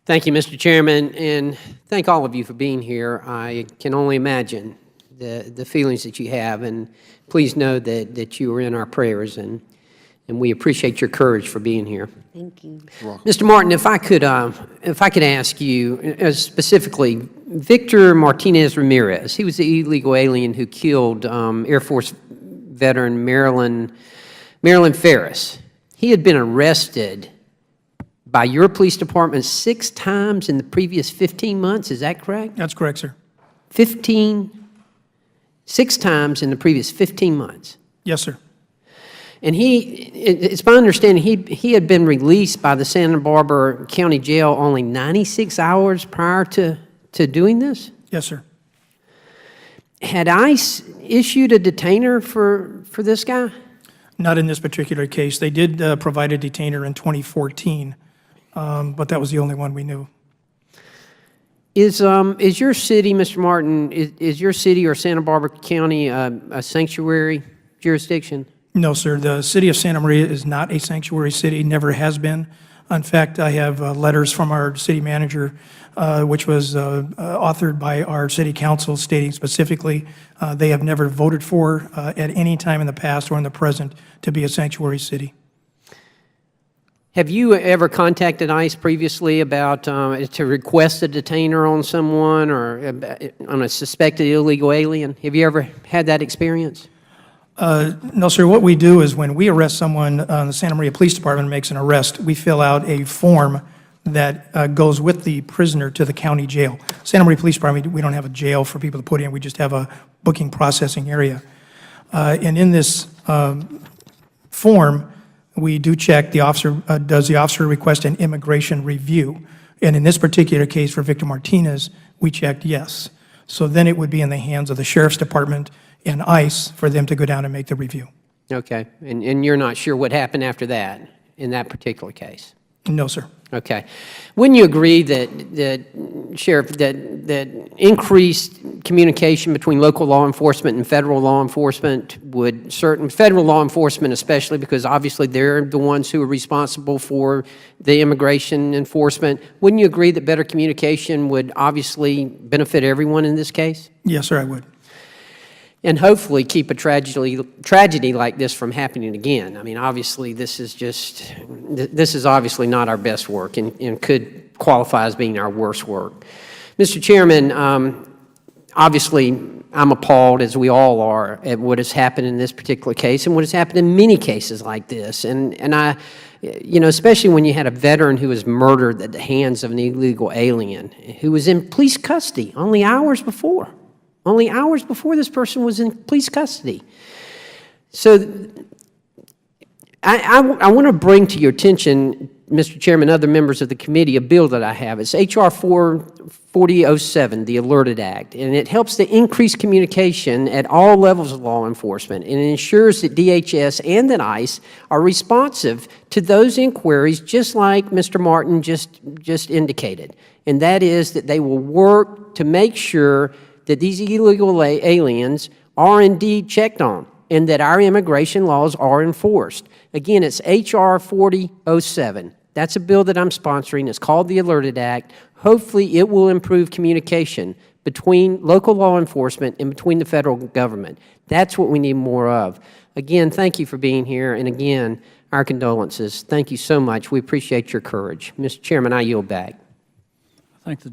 Thank you, Mr. Chairman, and thank all of you for being here. I can only imagine the feelings that you have, and please know that you are in our prayers, and we appreciate your courage for being here. Thank you. Mr. Martin, if I could ask you specifically, Victor Martinez Ramirez, he was the illegal alien who killed Air Force veteran Marilyn Ferris. He had been arrested by your police department 6 times in the previous 15 months. Is that correct? That's correct, sir. 6 times in the previous 15 months. Yes, sir. And it's my understanding he had been released by the Santa Barbara County Jail only 96 hours prior to doing this? Yes, sir. Had ICE issued a detainer for this guy? Not in this particular case. They did provide a detainer in 2014, but that was the only one we knew. Is your city, Mr. Martin, is your city or Santa Barbara County a sanctuary jurisdiction? No, sir. The city of Santa Maria is not a sanctuary city, never has been. In fact, I have letters from our city manager, which was authored by our city council, stating specifically they have never voted for at any time in the past or in the present to be a sanctuary city. Have you ever contacted ICE previously about to request a detainer on someone or on a suspected illegal alien? Have you ever had that experience? No, sir. What we do is when we arrest someone, the Santa Maria Police Department makes an arrest, we fill out a form that goes with the prisoner to the county jail. Santa Maria Police Department, we don't have a jail for people to put in. We just have a booking processing area. And in this form, we do check the officer, does the officer request an immigration review? And in this particular case for Victor Martinez, we checked yes. So then it would be in the hands of the Sheriff's Department and ICE for them to go down and make the review. Okay. And you're not sure what happened after that in that particular case? No, sir. Okay. Wouldn't you agree that Sheriff, that increased communication between local law enforcement and federal law enforcement would federal law enforcement especially, because obviously they're the ones who are responsible for the immigration enforcement, wouldn't you agree that better communication would obviously benefit everyone in this case? Yes, sir, I would. And hopefully keep a tragedy like this from happening again. I mean, obviously, this is obviously not our best work and could qualify as being our worst work. Mr. Chairman, obviously, I'm appalled, as we all are, at what has happened in this particular case and what has happened in many cases like this. And I, you know, especially when you had a veteran who was murdered at the hands of an illegal alien who was in police custody only hours before. Only hours before this person was in police custody. So I want to bring to your attention, Mr. Chairman, other members of the committee, a bill that I have. It's H.R. 4007, the Alerted Act, and it helps to increase communication at all levels of law enforcement, and it ensures that DHS and that ICE are responsive to those inquiries, just like Mr. Martin just indicated, and that is that they will work to make sure that these illegal aliens are indeed checked on and that our immigration laws are enforced. Again, it's H.R. 4007. That's a bill that I'm sponsoring. It's called the Alerted Act. Hopefully, it will improve communication between local law enforcement and between the federal government. That's what we need more of. Again, thank you for being here, and again, our condolences. Thank you so much. We appreciate your courage. Mr. Chairman, I yield back. Thank the